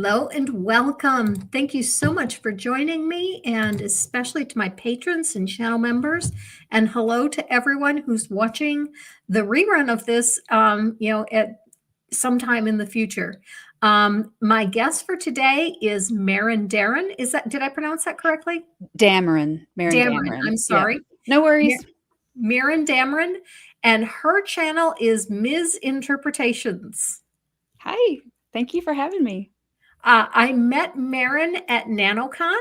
Hello and welcome. Thank you so much for joining me, and especially to my patrons and channel members. And hello to everyone who's watching the rerun of this, at sometime in the future. My guest for today is Maren Dameron. Did I pronounce that correctly? Maren Dameron. Dameron. I'm sorry. Yeah. No worries. Maren Dameron, and her channel is Ms. Interpretations. Hi. Thank you for having me. I met Maren at NaNoCon,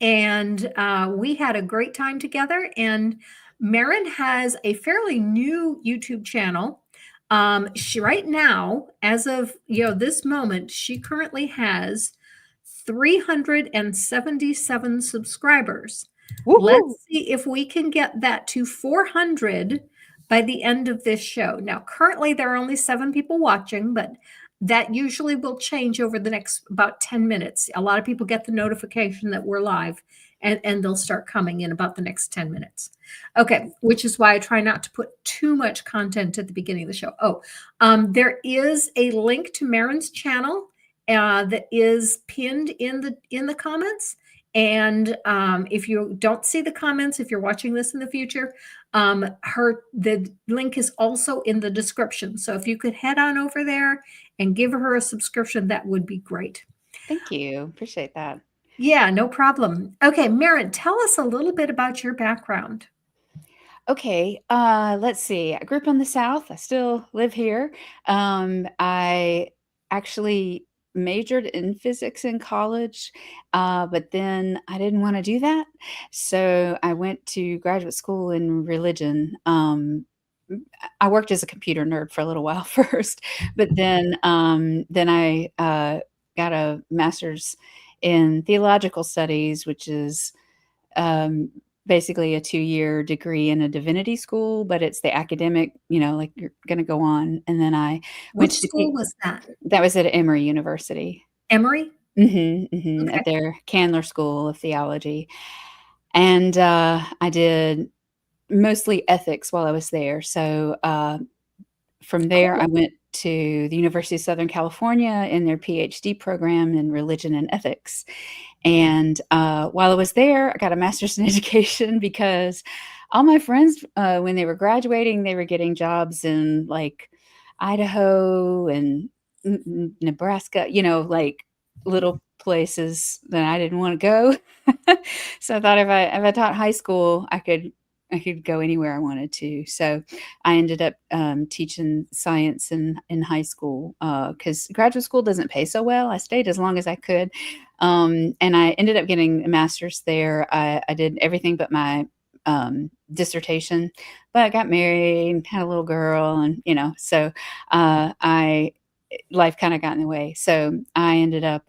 and we had a great time together. And Maren has a fairly new YouTube channel. She right now, as of this moment, she currently has 377 subscribers. Woo-hoo. Let's see if we can get that to 400 by the end of this show. Now, currently there are only 7 people watching, but that usually will change over the next about 10 minutes. A lot of people get the notification that we're live, and they'll start coming in about the next 10 minutes. Okay, which is why I try not to put too much content at the beginning of the show. There is a link to Maren's channel that is pinned in the comments. And if you don't see the comments, if you're watching this in the future, the link is also in the description. So if you could head on over there and give her a subscription, that would be great. Thank you. Appreciate that. Yeah, no problem. Okay, Maren, tell us a little bit about your background. Okay, let's see. I grew up in the South. I still live here. I actually majored in physics in college, but then I didn't want to do that. So I went to graduate school in religion. I worked as a computer nerd for a little while first, but then I got a master's in theological studies, which is basically a 2-year degree in a divinity school, but it's the academic, like you're going to go on. And then I Which school was that? That was at Emory University. Emory? Okay. At their Candler School of Theology. And I did mostly ethics while I was there. So from there, I went to the University of Southern California in their PhD program in religion and ethics. And while I was there, I got a master's in education because all my friends, when they were graduating, they were getting jobs in like Idaho and Nebraska, like little places that I didn't want to go. So I thought if I taught high school, I could go anywhere I wanted to. So I ended up teaching science in high school because graduate school doesn't pay so well. I stayed as long as I could. And I ended up getting a master's there. I did everything but my dissertation, but I got married and had a little girl, and so life kind of got in the way. So I ended up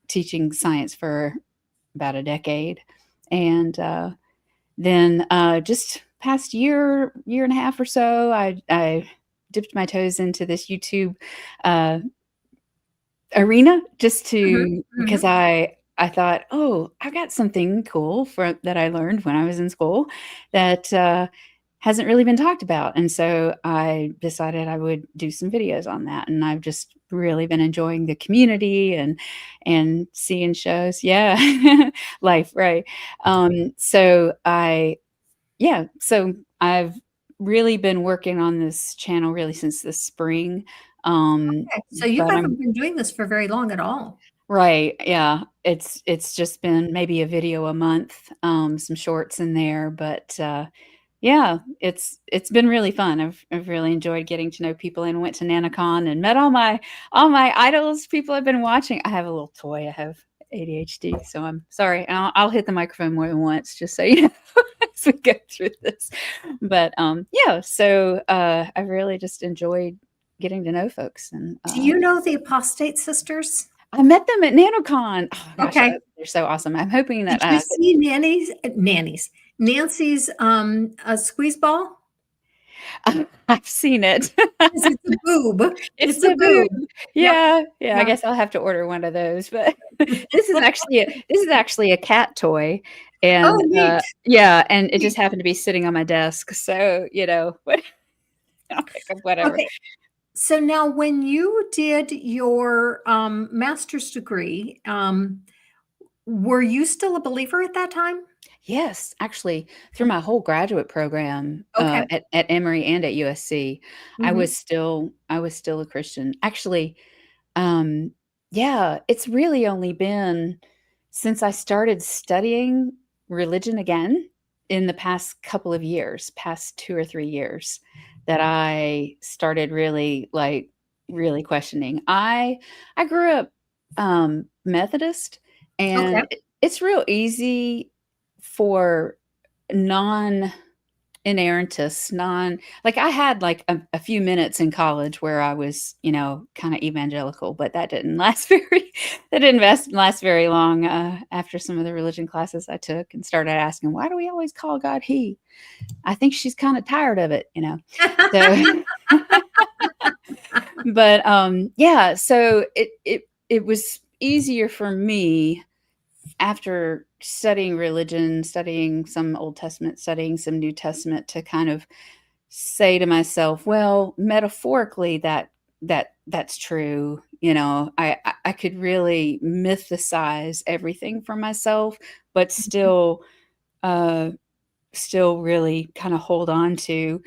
teaching science for about a decade, and then just past year and a half or so, I dipped my toes into this YouTube arena just to because I thought, oh, I've got something cool that I learned when I was in school that hasn't really been talked about. And so I decided I would do some videos on that. And I've just really been enjoying the community and seeing shows. Yeah. Life. Right. So I've really been working on this channel really since the spring. So you haven't been doing this for very long at all. Right. Yeah. It's just been maybe a video a month, some shorts in there, but yeah, it's been really fun. I've really enjoyed getting to know people, and went to NaNoCon and met all my idols, people I've been watching. I have a little toy. I have ADHD, so I'm sorry. I'll hit the microphone more than once, just so you know, as we go through this. But yeah, so I've really just enjoyed getting to know folks. And do you know the Apostate Sisters? I met them at NaNoCon. Oh, gosh, okay, they're so awesome. I'm hoping that Did you see Nancy's squeeze ball? I've seen it. It's a boob. It's a boob. Yeah. I guess I'll have to order one of those. But this is actually a cat toy, and and it just happened to be sitting on my desk. So I'll pick up whatever. Okay. So now, when you did your master's degree, were you still a believer at that time? Yes, actually, through my whole graduate program, Okay. at Emory and at USC, Hmm. I was still a Christian. Actually, um, yeah, it's really only been since I started studying religion again in the past couple of years, past 2 or 3 years, that I started really, like, really questioning. I grew up, Methodist, Okay. and it's real easy for non inerrantists, non like, I had, like, a few minutes in college where I was, kinda evangelical, but that didn't last last very long, after some of the religion classes I took and started asking, "Why do we always call God he?" I think she's kinda tired of it, you know? So but, yeah, so it was easier for me after studying religion, studying some Old Testament, studying some New Testament to kind of say to myself, well, metaphorically that's true. I could really mythicize everything for myself, but uh still really kind of hold on to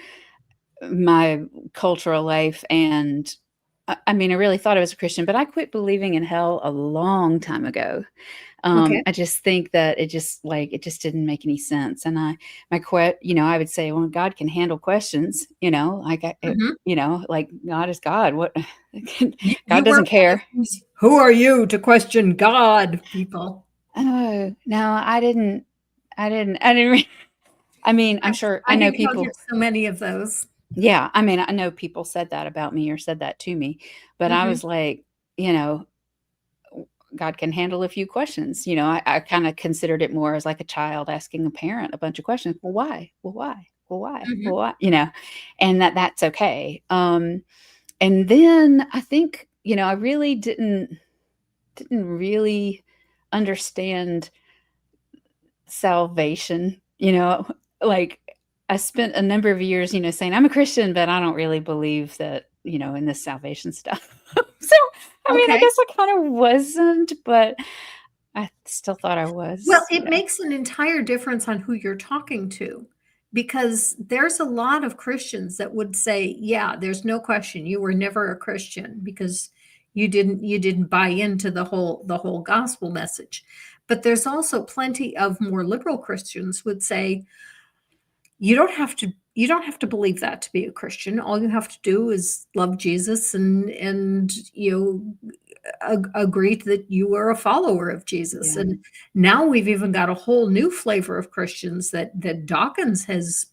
my cultural life. And I mean, I really thought I was a Christian, but I quit believing in hell a long time ago. Okay. I just think that it just didn't make any sense, and I would say, "Well, God can handle questions," Hmm. like, God is God, what You God were doesn't one of care. these, "Who are you to question God?" people. Oh, no, I didn't re I mean, I'm sure I I know think you'll people. get so many of those. Yeah, I mean, I know people said that about me or said that to me, but I Hmm. was like, you know God can handle a few questions. I kind of considered it more as like a child asking a parent a bunch of questions. Well, why? Well, why? Well, why? Well, Hmm. why? And that's okay. And then I think, I really didn't really understand salvation, like I spent a number of years, saying I'm a Christian, but I don't really believe that, in this salvation stuff. So, I mean, I Okay. guess I kind of wasn't, but I still thought I Well, was. it makes an entire difference on who you're talking to, because there's a lot of Christians that would say, "Yeah, there's no question you were never a Christian because you didn't buy into the whole gospel message." But there's also plenty of more liberal Christians would say, you don't have to believe that to be a Christian. All you have to do is love Jesus and agree that you are a follower of Jesus. Yeah, And now we've even got a whole new flavor of Christians that Dawkins has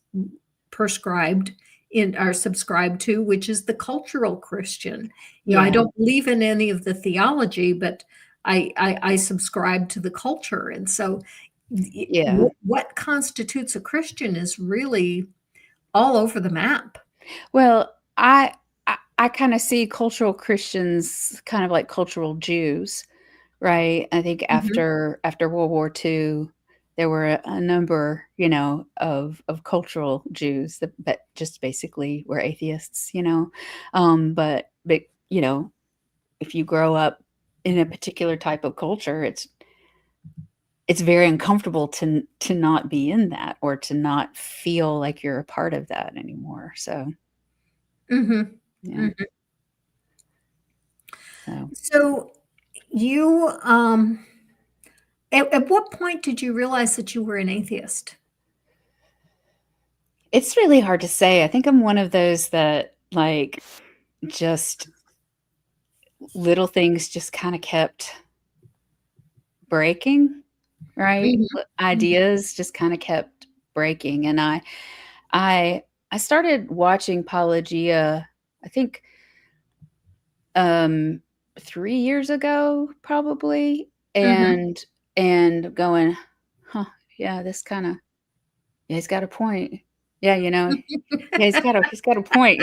prescribed in or subscribed to, which is the cultural Christian. I yeah, don't believe in any of the theology, but I subscribe to the culture. And so yeah. what constitutes a Christian is really all over the map. Well, I kind of see cultural Christians kind of like cultural Jews, right? I think Mhm. after World War II, there were a number, of cultural Jews that just basically were atheists, but if you grow up in a particular type of culture, it's very uncomfortable to not be in that or to not feel like you're a part of that anymore. So, Mhm. yeah. Mhm. So, So you at what point did you realize that you were an atheist? it's really hard to say. I think I'm one of those that, like, just little things just kinda kept breaking, right? Mhm. Mhm. Ideas just kinda kept breaking, and I I started watching Pelagia, I think, um, 3 years ago, probably, Mhm. and going, "Huh, yeah, this kinda yeah, he's got a point. Yeah, yeah, he's got a point,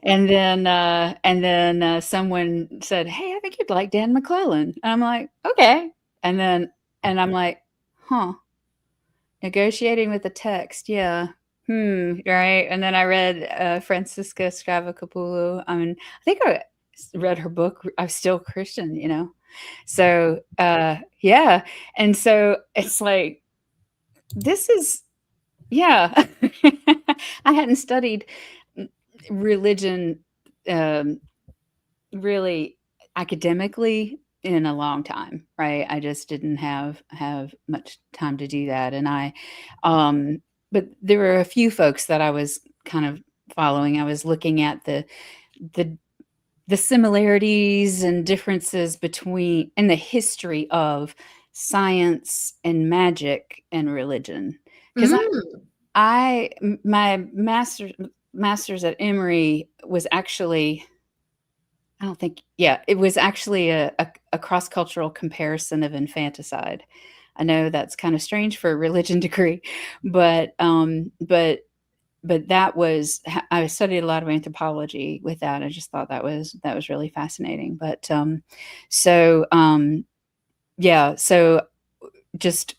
And then someone said, "Hey, I think you'd like Dan McClellan." And I'm like, "Okay." And then and I'm like, "Huh, negotiating with the text, yeah. Right. And then I read Francisca Scavacopoulou. I mean, I think I read her book. I'm Still Christian, you know. So yeah, and so it's like this is yeah. I hadn't studied religion um, really academically in a long time, right? I just didn't have much time to do that, and um, but there were a few folks that I was kind of following. I was looking at the the similarities and differences between in the history of science and magic and religion because Mm, my master's at Emory was actually I don't think yeah, it was actually a cross-cultural comparison of infanticide. I know that's kind of strange for a religion degree, but, but that was I studied a lot of anthropology with that. I just thought that was really fascinating, but, so, yeah, so just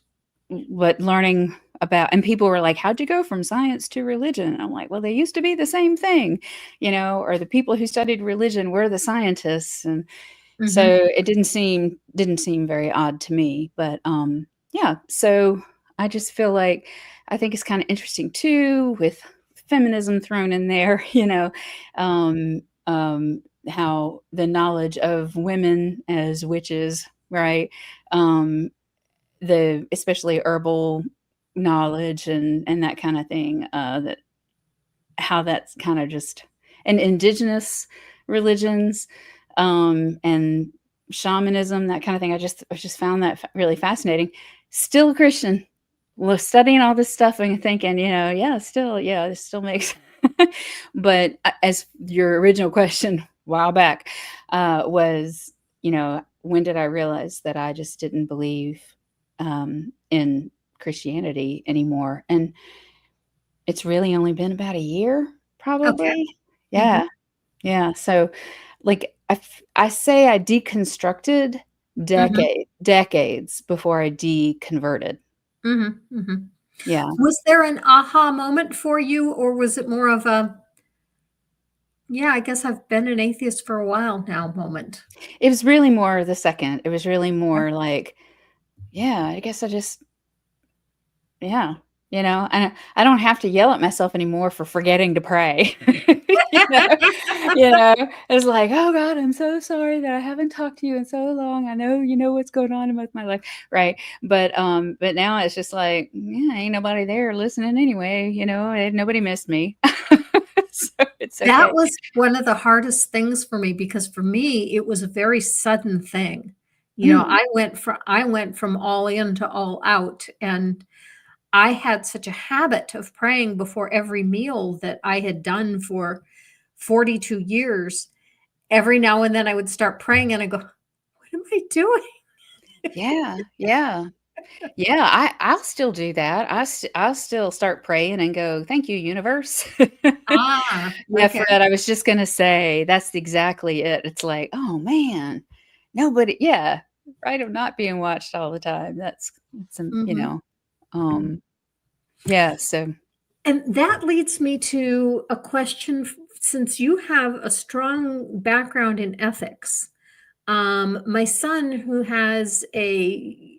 what learning about and people were like, "How'd you go from science to religion?" And I'm like, "Well, they used to be the same thing, you know, or the people who studied religion were the scientists." And so mhm. it didn't seem very odd to me, but, yeah, so I just feel like I think it's kinda interesting too with feminism thrown in there, you know, how the knowledge of women as witches, right, um, the especially herbal knowledge and that kinda thing, that how that's kinda just and indigenous religions, and shamanism, that kinda thing, I just found that really fascinating. Still a Christian, was studying all this stuff and thinking, you know, yeah, still, yeah, this still makes but, as your original question a while back, was, you know, when did I realize that I just didn't believe, in Christianity anymore? And it's really only been about a year, Okay. probably? Mhm, Yeah, yeah, so, like, I say I deconstructed mhm, decades before I deconverted. mhm, mhm. Yeah. Was there an aha moment for you, or was it more of a, "Yeah, I guess I've been an atheist for a while now" moment? It was really more the second. It was really Yeah. more like, yeah, I guess I just yeah, you know, and I don't have to yell at myself anymore for forgetting to pray. You know? You know? It's like, "Oh god, I'm so sorry that I haven't talked to you in so long. I know you know what's going on with my life." Right? But now it's just like, "Yeah, ain't nobody there listening anyway, you know, and nobody missed me." So it's That okay. was one of the hardest things for me because for me, it was a very sudden thing. You know, Mm, I went from all in to all out, and I had such a habit of praying before every meal that I had done for 42 years. Every now and then I would start praying and I go, "What am I doing?" yeah, yeah. Yeah, I'll still do that. I'll still start praying and go, "Thank you, universe." Ah, Yeah, okay. Fred, I was just gonna say, that's exactly it. It's like, "Oh, man, nobody" yeah, right, of not being watched all the time. That's, you Mhm. know, yeah, so And that leads me to a question since you have a strong background in ethics. My son, who has a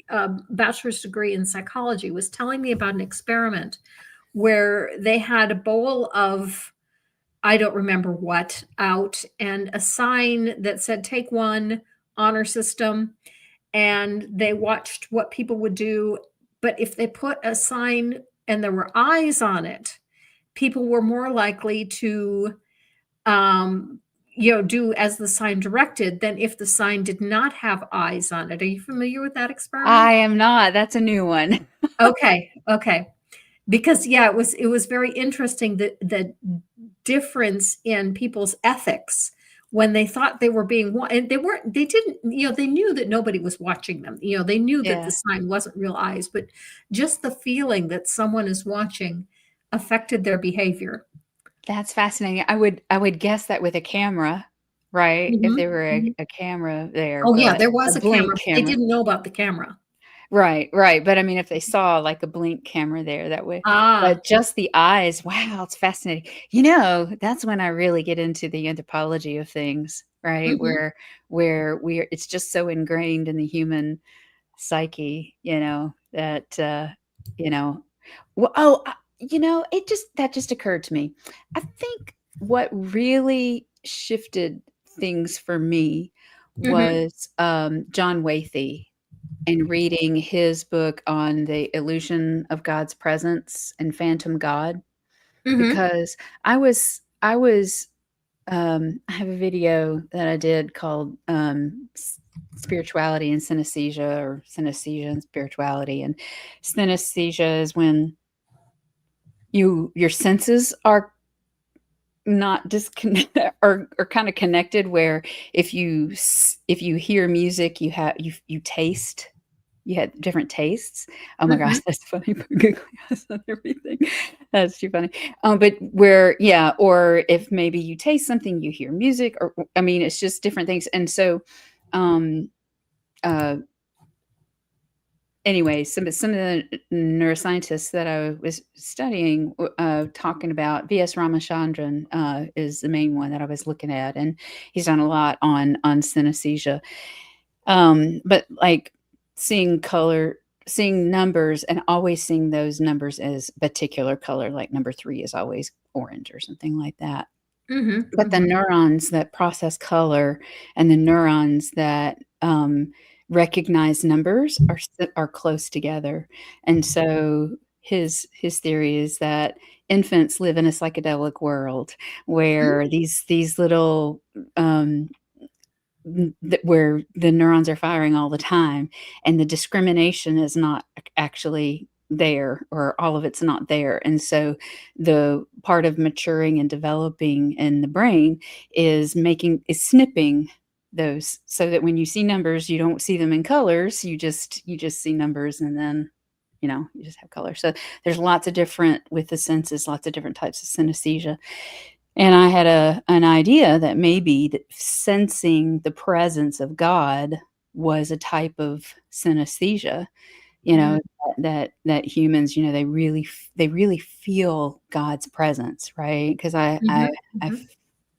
bachelor's degree in psychology, was telling me about an experiment where they had a bowl of, I don't remember what, out and a sign that said, take one, honor system. And they watched what people would do. But if they put a sign and there were eyes on it, people were more likely to um, do as the sign directed than if the sign did not have eyes on it. Are you familiar with that experiment? I am not, that's a new one. Okay, okay. Because yeah, it was very interesting the difference in people's ethics when they thought they were being and they weren't they didn't they knew that nobody was watching them. They knew that the Yeah, sign wasn't real eyes, but just the feeling that someone is watching affected their behavior. that's fascinating. I would guess that with a camera, right? If Mhm, there were mhm. a camera there, Oh, yeah, but there a was a camera, blink but they camera. didn't know about the camera. Right, right, but I mean, if they saw, like, a blink camera there, that would Ah. but just the eyes, wow, it's fascinating. That's when I really get into the anthropology of things, right? Mhm. Where we're it's just so ingrained in the human psyche, that, you know well, it just occurred to me. I think what really shifted things for me Mhm. was, John Wathy and reading his book on the illusion of God's presence and phantom God, Mhm. because I have a video that I did called, Spirituality and Synesthesia, or Synesthesia and Spirituality, and synesthesia is when your senses are not disconnect are kinda connected, where if you hear music, you taste. You had different tastes. Oh my gosh, Mhm. that's funny, put googly eyes on everything. That's too funny. But where yeah, or if maybe you taste something, you hear music, or I mean, it's just different things, and so, um, uh, anyway, some of the neuroscientists that I was studying, talking about V.S. Ramachandran, is the main one that I was looking at, and he's done a lot on synesthesia. But, like, seeing color seeing numbers and always seeing those numbers as a particular color, like number 3 is always orange or something like that. Mhm. But the Mhm. neurons that process color and the neurons that, recognize numbers are close together, and so his theory is that infants live in a psychedelic world where these little, um where the neurons are firing all the time, and the discrimination is not actually there, or all of it's not there. And so the part of maturing and developing in the brain is snipping those, so that when you see numbers, you don't see them in colors, you just see numbers, and then you just have color. So there's lots of different with the senses, lots of different types of synesthesia. And I had an idea that maybe that sensing the presence of God was a type of synesthesia, you Mm. know, that humans, they really feel God's presence, right? 'Cause Mhm. I f Mhm.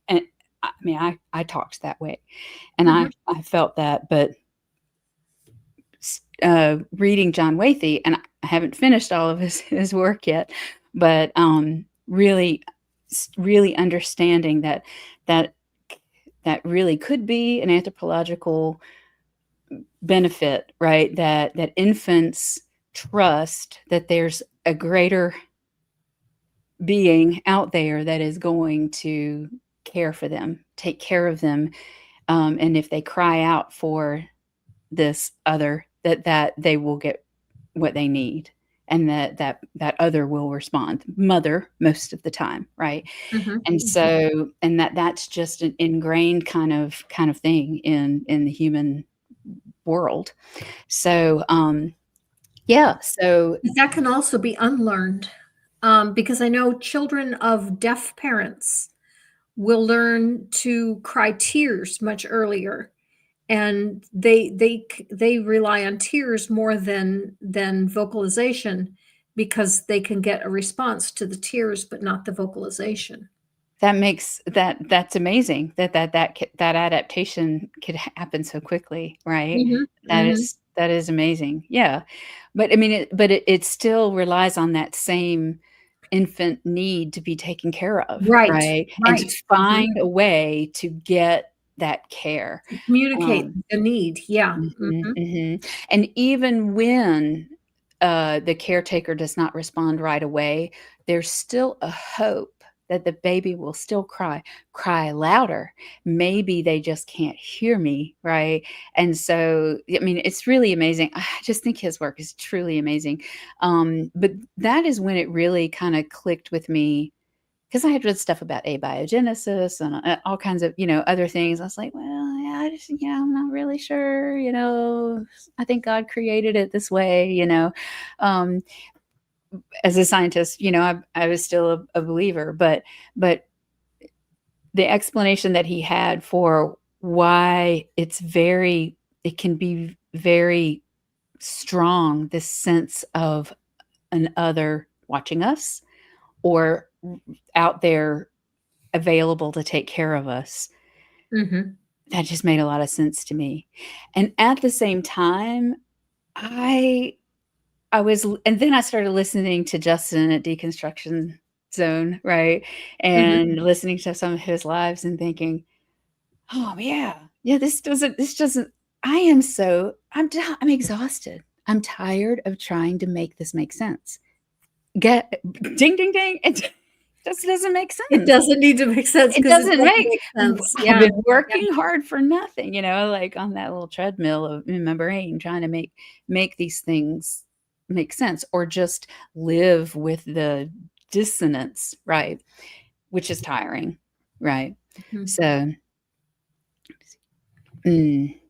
and I mean, I talked that way, and Mhm. I felt that, but reading John Wathy, and I haven't finished all of his work yet, but, really understanding that that really could be an anthropological benefit, right? That infants trust that there's a greater being out there that is going to care for them, take care of them, and if they cry out for this other, that they will get what they need, and that other will respond. Mother, most of the time, right? Mhm. And Mhm. so and that's just an ingrained kind of thing in the human world. So, yeah, so But that can also be unlearned, because I know children of deaf parents will learn to cry tears much earlier, and they rely on tears more than vocalization because they can get a response to the tears, but not the vocalization. that's amazing that adaptation could happen so quickly, right? Mhm. That Mhm. is amazing, yeah. But, I mean, it still relies on that same infant need to be taken care of, Right. right? And to Right. Mhm. find a way to get that care. To communicate Um the need. Yeah. Mhm, Mhm. mhm. And even when, the caretaker does not respond right away, there's still a hope that the baby will still cry louder. Maybe they just can't hear me, right? And so, I mean, it's really amazing. I just think his work is truly amazing. But that is when it really kinda clicked with me, 'cause I had read stuff about abiogenesis and, all kinds of, other things. I was like, "Well, yeah, I'm not really sure, I think God created it this way," Um, as a scientist, I was still a believer, but the explanation that he had for why it can be very strong this sense of an other watching us or out there available to take care of us. Mhm. That just made a lot of sense to me. And at the same time, I I was and then I started listening to Justin at Deconstruction Zone, right? Mhm. And listening to some of his lives and thinking, "Oh, yeah. Yeah, this doesn't I'm exhausted. I'm tired of trying to make this make sense. Get ding, ding, ding. It just doesn't make It sense. doesn't need to make sense It because it doesn't doesn't make make sense. I've Yeah. been working hard for nothing, like on that little treadmill of in my brain trying to make these things make sense or just live with the dissonance, right? Which is tiring, right? Mhm. So, mm,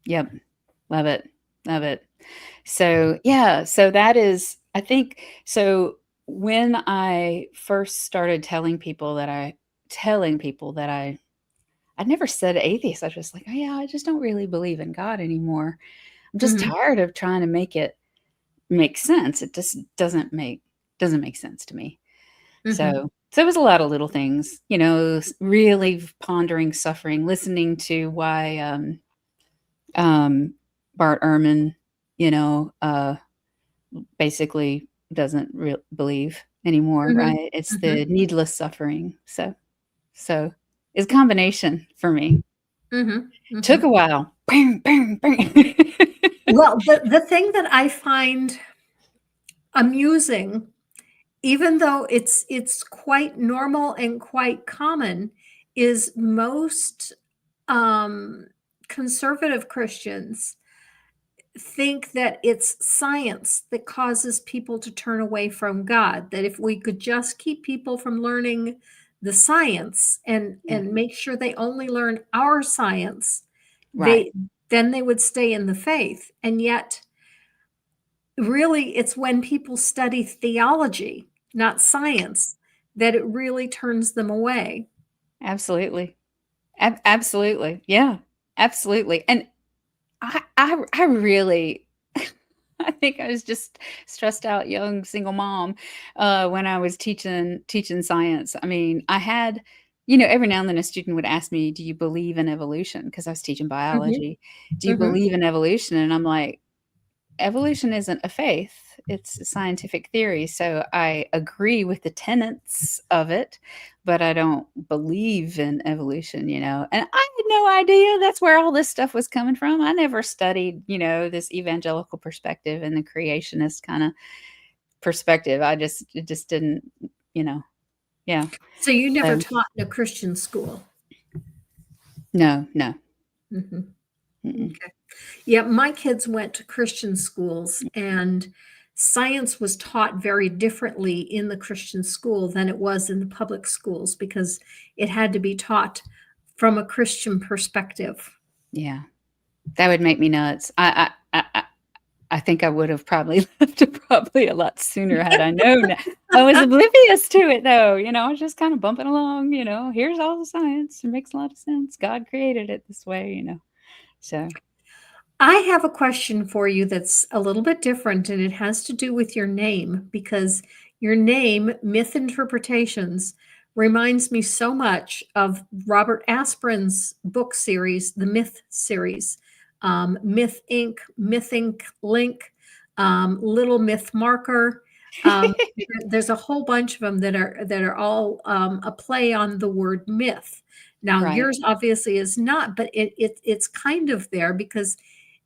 yep, love it, love it. So, yeah, so that is I think so when I first started telling people that I never said atheist. I was just like, "Oh, yeah, I just don't really believe in God anymore. I'm just Mhm. tired of trying to make it make sense. It just doesn't make sense to me." Mhm. So it was a lot of little things, really pondering suffering, listening to why Bart Ehrman, you know, uh, basically doesn't believe anymore, Mhm. right? It's Mhm. the needless suffering. So it's a combination for me. Mhm. Took a Mhm. while. Bang, bang, bang. Well, the thing that I find amusing, even though it's quite normal and quite common, is most um, conservative Christians think that it's science that causes people to turn away from God. That if we could just keep people from learning the science Yeah, and make sure they only learn our science, right. they then they would stay in the faith. And yet, really, it's when people study theology, not science, that it really turns them away. Absolutely. Absolutely. Yeah, absolutely. And I really I think I was just stressed out young single mom, when I was teaching science. I mean, I had every now and then a student would ask me, "Do you believe in evolution?" Because I was teaching Mhm, biology. "Do you mhm, believe in evolution?" And I'm like, evolution isn't a faith, it's a scientific theory. So I agree with the tenets of it, but I don't believe in evolution. And I had no idea that's where all this stuff was coming from. I never studied, this evangelical perspective and the creationist kind of perspective. It just didn't, you know, yeah. So you never So taught in a Christian school? no, no. Mhm, Mm-mm. okay. Yeah, my kids went to Christian schools, and science was taught very differently in the Christian school than it was in the public schools because it had to be taught from a Christian perspective. Yeah, that would make me nuts. I think I would have probably left it probably a lot sooner had I known. I was oblivious to it though, I was just kind of bumping along, here's all the science. It makes a lot of sense. God created it this way. So, I have a question for you that's a little bit different, and it has to do with your name because your name, Myth Interpretations, reminds me so much of Robert Asprin's book series, the Myth series, Myth Inc., Myth Inc. Link, Little Myth Marker. There's a whole bunch of them that are all a play on the word myth. Now, right. yours obviously is not, but it's kind of there because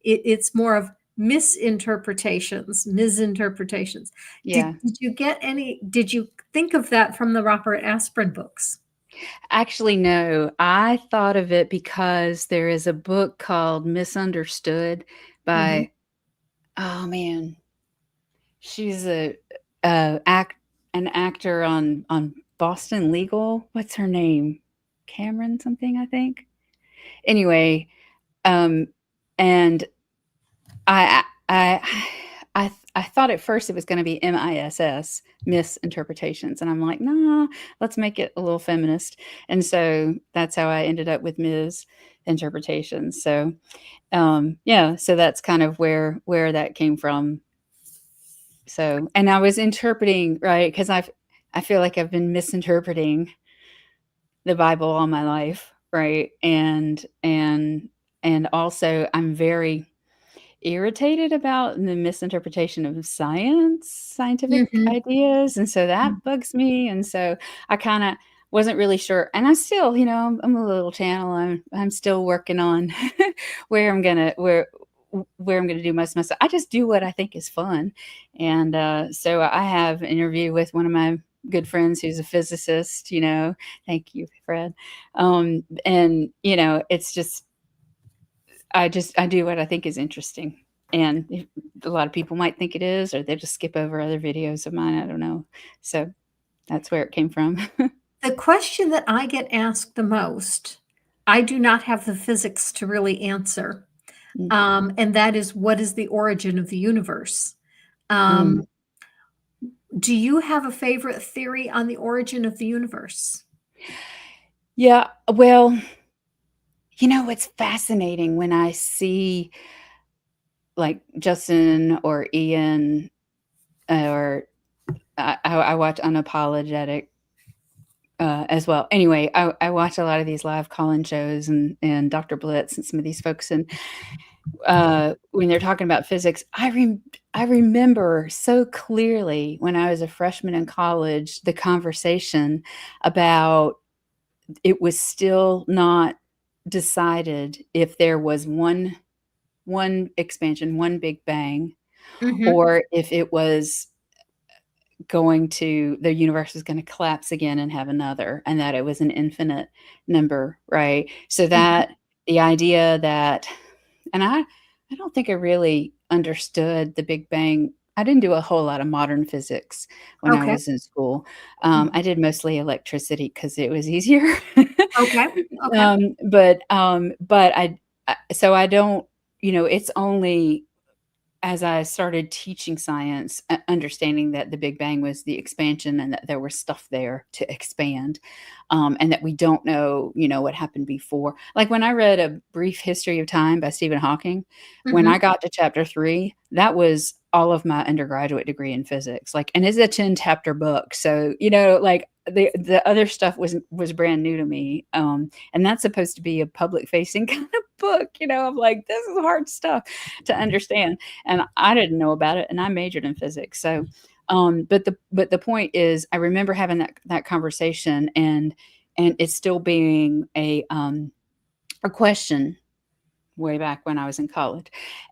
it's more of misinterpretations. Did, Yeah. did you get any, did you think of that from the Robert Aspirin books? Actually, no. I thought of it because there is a book called Misunderstood Mhm. by, oh man, she's a act an actor on Boston Legal. What's her name? Cameron something, I think. Anyway, um, and I I thought at first it was going to be MISS, misinterpretations. And I'm like, nah, let's make it a little feminist. And so that's how I ended up with Ms. Interpretations. So, yeah, so that's kind of where that came from. So, and I was interpreting, right? Because I feel like I've been misinterpreting the Bible all my life, right? And also I'm very irritated about the misinterpretation of scientific Mhm. ideas, and so that bugs me, and so I kinda wasn't really sure, and I still, I'm a little channel, I'm still working on where I'm gonna where I'm gonna do most of my stuff. I just do what I think is fun, and, so I have an interview with one of my good friends who's a physicist, thank you, Fred, and, it's just I do what I think is interesting, and if a lot of people might think it is, or they just skip over other videos of mine, I don't know. So, that's where it came from. The question that I get asked the most, I do not have the physics to really answer, Mm, and that is, what is the origin of the universe? mm. Um, do you have a favorite theory on the origin of the universe? Yeah, well, it's fascinating when I see, like, Justin or Ian, or I watch Unapologetic, as well. Anyway, I watch a lot of these live call-in shows and Dr. Blitz and some of these folks, and when they're talking about physics, I remember so clearly when I was a freshman in college, the conversation about it was still not decided if there was one expansion, one Big Bang, Mhm. or if it was the universe was going to collapse again and have another, and that it was an infinite number, right? So Mhm. that the idea that, and I don't think I really understood the Big Bang. I didn't do a whole lot of modern physics when I Okay. was in school. Mhm. I did mostly electricity because it was easier. Okay. Okay. But so I don't, it's only as I started teaching science, understanding that the Big Bang was the expansion and that there was stuff there to expand, and that we don't know, what happened before. Like when I read A Brief History of Time by Stephen Hawking, when I Mhm. got to chapter 3, that was all of my undergraduate degree in physics. Like, and it's a 10-chapter book, so like the other stuff was brand new to me, and that's supposed to be a public facing kind of book. I'm like, this is hard stuff to understand, and I didn't know about it, and I majored in physics. So, but the point is, I remember having that conversation, and it still being a question way back when I was in college,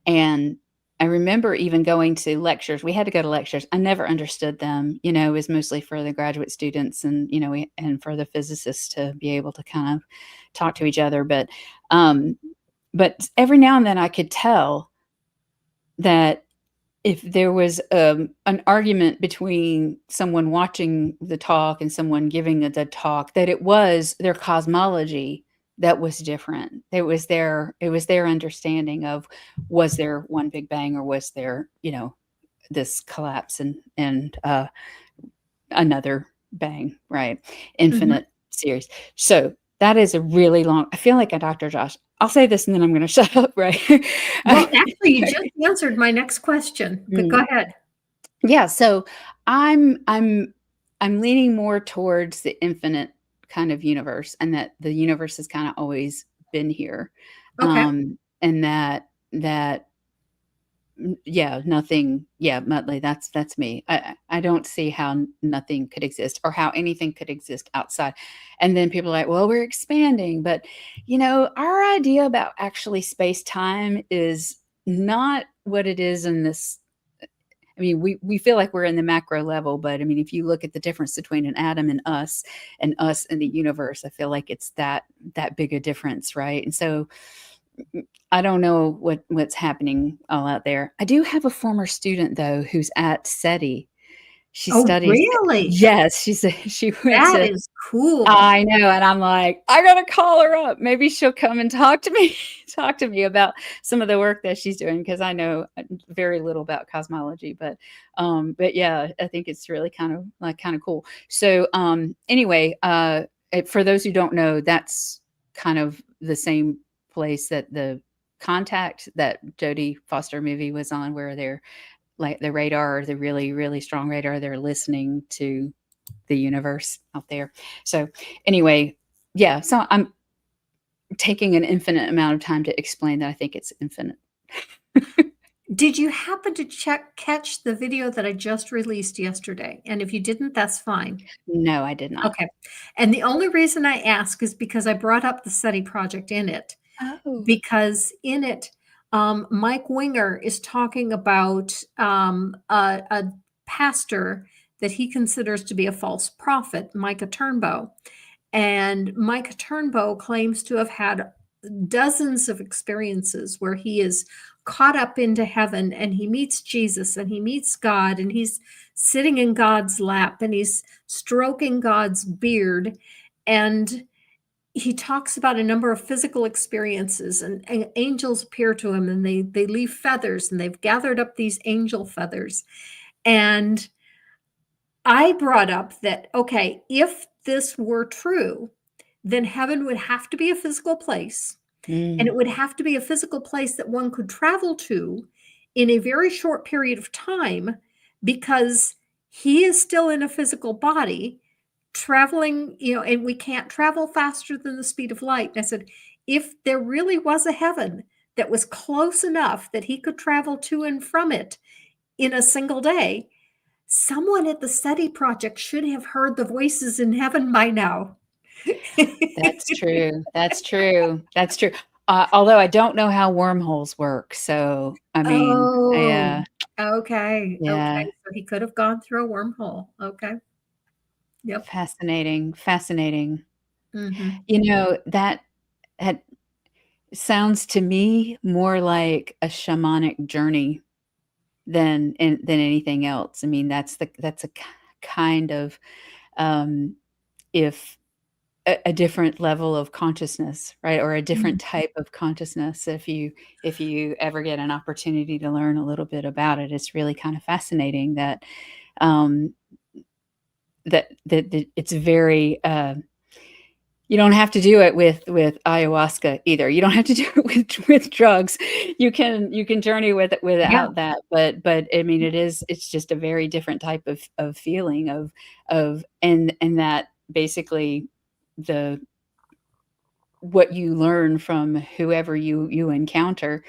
and I remember even going to lectures. We had to go to lectures. I never understood them. It was mostly for the graduate students, and and for the physicists to be able to kind of talk to each other. But every now and then I could tell that if there was, an argument between someone watching the talk and someone giving the talk, that it was their cosmology that was different. It was their understanding of, was there one Big Bang, or was there, this collapse and another bang, right? Mhm. Infinite series. So that is a really long. I feel like a Dr. Josh. I'll say this and then I'm going to shut up, right? Well, actually, you just answered my next question, but go Mm. ahead. Yeah, so I'm leaning more towards the infinite kind of universe, and that the universe has kinda always been here. Okay. And that yeah, nothing, yeah, Muttley, that's me. I don't see how nothing could exist, or how anything could exist outside. And then people are like, "Well, we're expanding," but, our idea about actually space-time is not what it is in this. I mean, we feel like we're in the macro level, but I mean, if you look at the difference between an atom and us and the universe, I feel like it's that big a difference, right? And so I don't know what's happening all out there. I do have a former student though who's at SETI, She Oh, studies it. really? Yes, she went That to is cool. I know, and I'm like, "I gotta call her up. Maybe she'll come and talk to me talk to me about some of the work that she's doing because I know, very little about cosmology, but yeah, I think it's really kinda cool. So, anyway, for those who don't know, that's kind of the same place that the Contact, that Jodie Foster movie was on, where they're like the radar, the really, really strong radar, they're listening to the universe out there. So anyway, yeah, so I'm taking an infinite amount of time to explain that I think it's infinite. Did you happen to catch the video that I just released yesterday? And if you didn't, that's fine. No, I did not. Okay. And the only reason I ask is because I brought up the SETI project in it, Oh. because in it, Mike Winger is talking about a pastor that he considers to be a false prophet, Micah Turnbow. And Micah Turnbow claims to have had dozens of experiences where he is caught up into heaven and he meets Jesus and he meets God and he's sitting in God's lap and he's stroking God's beard. And he talks about a number of physical experiences, and angels appear to him and they leave feathers and they've gathered up these angel feathers. And I brought up that, okay, if this were true, then heaven would have to be a physical place, and it Mm, would have to be a physical place that one could travel to in a very short period of time, because he is still in a physical body traveling, and we can't travel faster than the speed of light. And I said, if there really was a heaven that was close enough that he could travel to and from it in a single day, someone at the SETI project should have heard the voices in heaven by now. that's true. That's true. That's true. Although I don't know how wormholes work, so I mean, Oh, yeah, okay, yeah, okay, so he could have gone through a wormhole, okay, yep, fascinating, fascinating. mhm, That sounds to me more like a shamanic journey than anything else. I mean, that's a kind of, um, if a different level of consciousness, right? Or a different mhm. type of consciousness. If you ever get an opportunity to learn a little bit about it, it's really kind of fascinating that, um, that it's very, you don't have to do it with ayahuasca either. You don't have to do it with drugs. You can journey with it Yeah, without that. But I mean, it's just a very different type of feeling and that basically the what you learn from whoever you encounter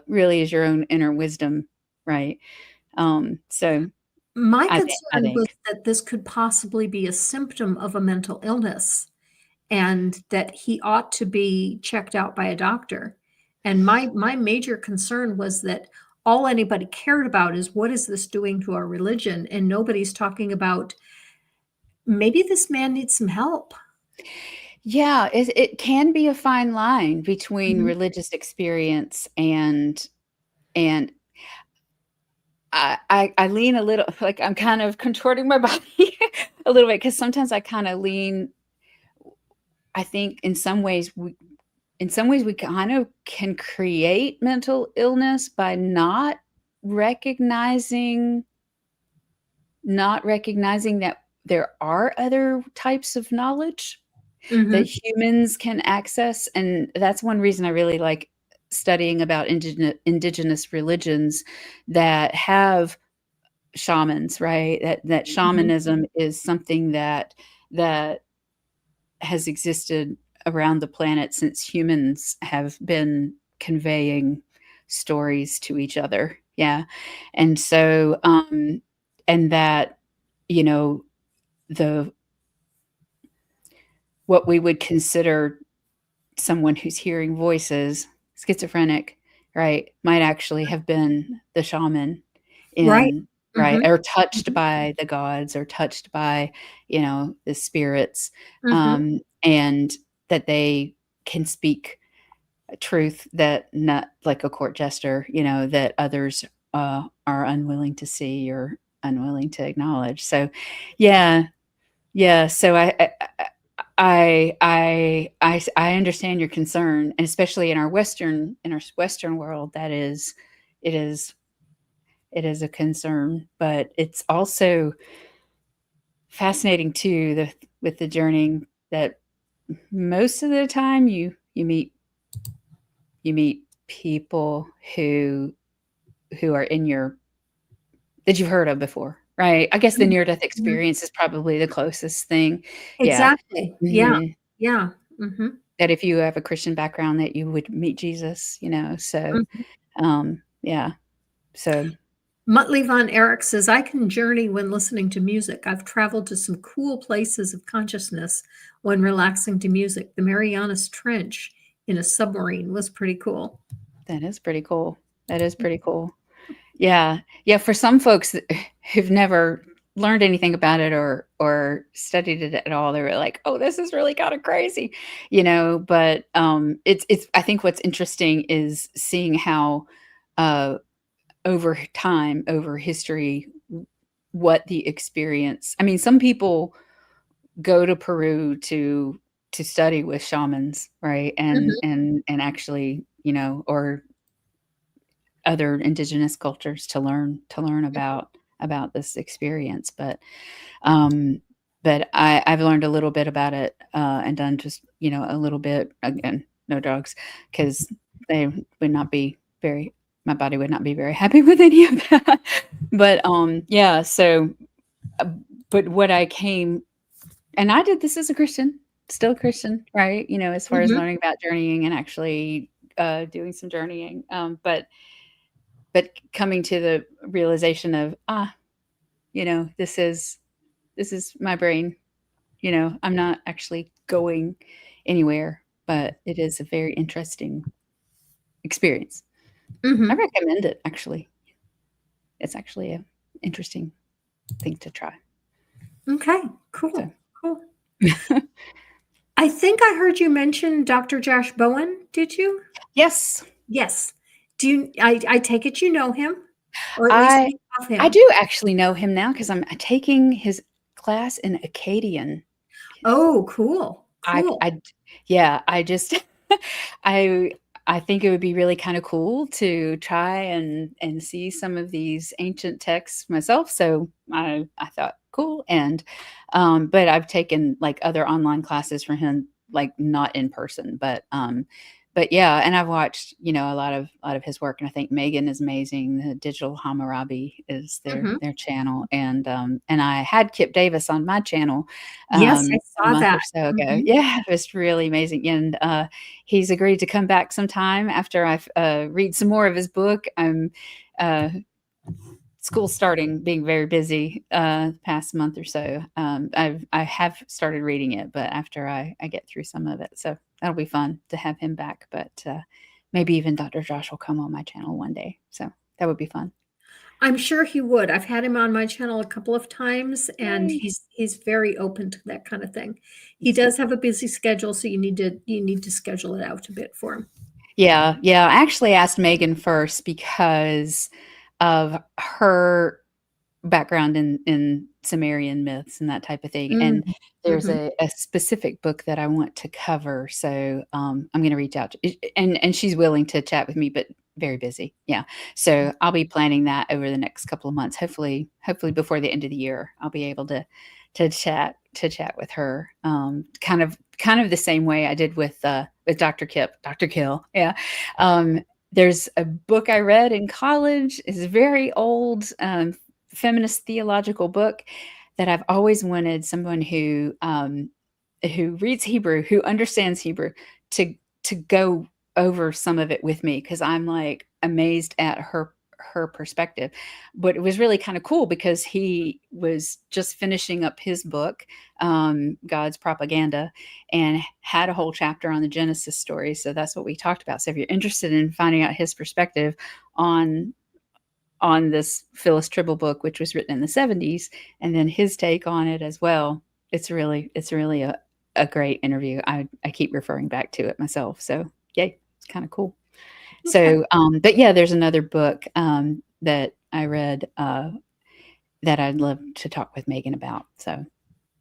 really is your own inner wisdom, right? So my I concern was think. that this could possibly be a symptom of a mental illness, and that he ought to be checked out by a doctor. And my major concern was that all anybody cared about is, what is this doing to our religion? And nobody's talking about, maybe this man needs some help. Yeah, it can be a fine line between Mhm. religious experience and I lean a little like I'm kind of contorting my body a little bit because sometimes I kind of lean. I think in some ways we kind of can create mental illness by recognizing not recognizing that there are other types of knowledge that Mhm. humans can access, and that's one reason I really like studying about indigenous religions that have shamans, right? That Mhm. shamanism is something that has existed around the planet since humans have been conveying stories to each other. Yeah. And so, and that, you know, the what we would consider someone who's hearing voices, schizophrenic, right, might actually have been the shaman Right. in right, Mhm. or touched Mhm. by the gods or touched by, the spirits, Mhm. and that they can speak a truth that not like a court jester, that others, are unwilling to see or unwilling to acknowledge. So, yeah, yeah. So I understand your concern, and especially in our Western world, it is it is a concern, but it's also fascinating too, with the journeying, that most of the time you meet people who are in your that you've heard of before, right? I guess the near death Mhm. experience is probably the closest thing. Yeah. Exactly. Yeah. Mhm. Yeah. Mhm. That if you have a Christian background, that you would meet Jesus, so, Mhm. yeah. So Muttley Von Erich says, I can journey when listening to music. I've traveled to some cool places of consciousness when relaxing to music. The Marianas Trench in a submarine was pretty cool. that is pretty cool. That is pretty cool. Yeah. Yeah, for some folks who've never learned anything about it or studied it at all, they were like, "Oh, this is really kinda crazy," but, it's I think what's interesting is seeing how, uh, over time, over history, what the experience, I mean, some people go to Peru to study with shamans, right? Mhm. And actually, or other indigenous cultures, to learn about this experience. Um, but I've learned a little bit about it, and done just, a little bit. Again, no drugs, because they would not be very my body would not be very happy with any of that. But, yeah, so, uh, but what I came and I did this as a Christian, still a Christian, right? As far as Mhm. learning about journeying and actually, doing some journeying, but coming to the realization of, this is my brain, I'm not actually going anywhere, but it is a very interesting experience. I Mhm. recommend it, actually. It's actually a interesting thing to try. Okay. So, Cool. Cool. I think I heard you mention Dr. Josh Bowen. Did you? yes, Yes. Do you I take it you know him, or at least I you of I him? do actually know him now, because 'cause I'm taking his class in Akkadian. Oh, cool. Cool. I yeah, I just I I think it would be really kinda cool to try and see some of these ancient texts myself, so I thought, "Cool," but I've taken, like, other online classes for him, like, not in person, but yeah, and I've watched, a lot of his work, and I think Megan is amazing. The Digital Hammurabi is their Mhm. their channel, and I had Kip Davis on my channel, Yes, I a saw month that. or so ago. Mhm. Yeah, it was really amazing, and, he's agreed to come back sometime after I read some more of his book. Uh School starting, being very busy, past month or so. I have started reading it, but after I get through some of it, so that'll be fun to have him back, but, maybe even Dr. Josh will come on my channel one day, so that would be fun. I'm sure he would. I've had him on my channel a couple of times, and Yay. he's very open to that kind of thing. He It's does have a busy schedule, so you need to schedule it out a bit for him. Yeah, yeah, I actually asked Megan first because of her background in Sumerian myths and that type of thing, Mm. and there's Mhm. a specific book that I want to cover, so, I'm gonna reach out to and she's willing to chat with me, but very busy, yeah. So, I'll be planning that over the next couple of months. Hopefully before the end of the year, I'll be able to chat with her, kind of the same way I did with Dr. Kill, yeah. There's a book I read in college, it's very old, feminist theological book that I've always wanted someone who reads Hebrew, who understands Hebrew, to go over some of it with me, because I'm like amazed at her perspective. But it was really kind of cool because he was just finishing up his book, God's Propaganda, and had a whole chapter on the Genesis story. So that's what we talked about. So if you're interested in finding out his perspective on this Phyllis Tribble book, which was written in the 70s, and then his take on it as well. It's really a great interview. I keep referring back to it myself. So yay, it's kind of cool. Okay. So, but yeah, there's another book that I read, that I'd love to talk with Megan about. So,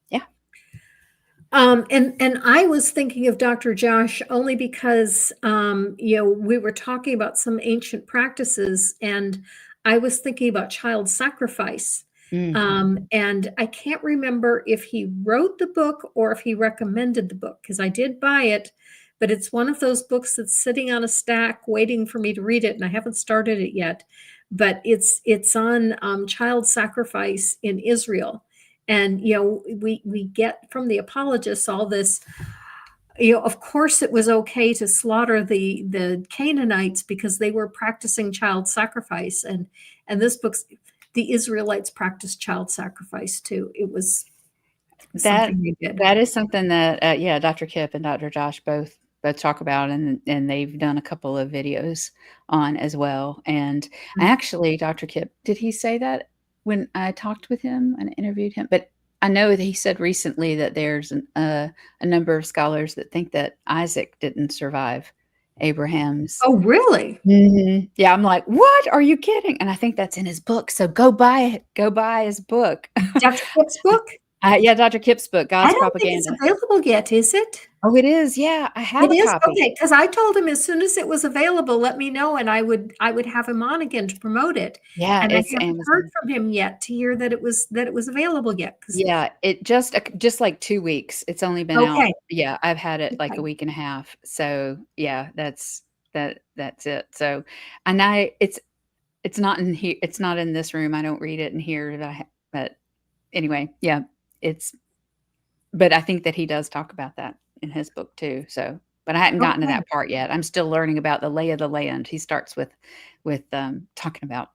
yeah. And I was thinking of Dr. Josh only because, we were talking about some ancient practices, and I was thinking about child sacrifice. Mm. And I can't remember if he wrote the book or if he recommended the book, because I did buy it, but it's one of those books that's sitting on a stack waiting for me to read it, and I haven't started it yet. But it's on child sacrifice in Israel. And we get from the apologists all this, of course it was okay to slaughter the Canaanites because they were practicing child sacrifice, and this book's the Israelites practiced child sacrifice too. It was That something they did. that is something that, yeah, Dr. Kip and Dr. Josh both talk about, and they've done a couple of videos on as well. And actually, Dr. Kip, did he say that when I talked with him and interviewed him? But I know that he said recently that there's a number of scholars that think that Isaac didn't survive Abraham's. Oh, really? Yeah, I'm like, what? Are you kidding? And I think that's in his book. So go buy it. Go buy his book. Dr. Kip's book? Yeah, Dr. Kip's book, I God's don't think it's Propaganda. available yet, is it? Oh, it is? Yeah, I have It a is? copy. Okay, because I told him as soon as it was available, let me know, and I would have him on again to promote it. Yeah, And I it's haven't heard Amazon. from him yet to hear that it was available yet. Because Yeah, it just like 2 weeks. It's only been out. okay, Yeah, I've had it like a okay. week and a half. So, yeah, that's it. So, and it's not in here. It's not in this room. I don't read it in here, but anyway, yeah, it's but I think that he does talk about that in his book too. So, but I hadn't gotten to Okay. that part yet. I'm still learning about the lay of the land. He starts with talking about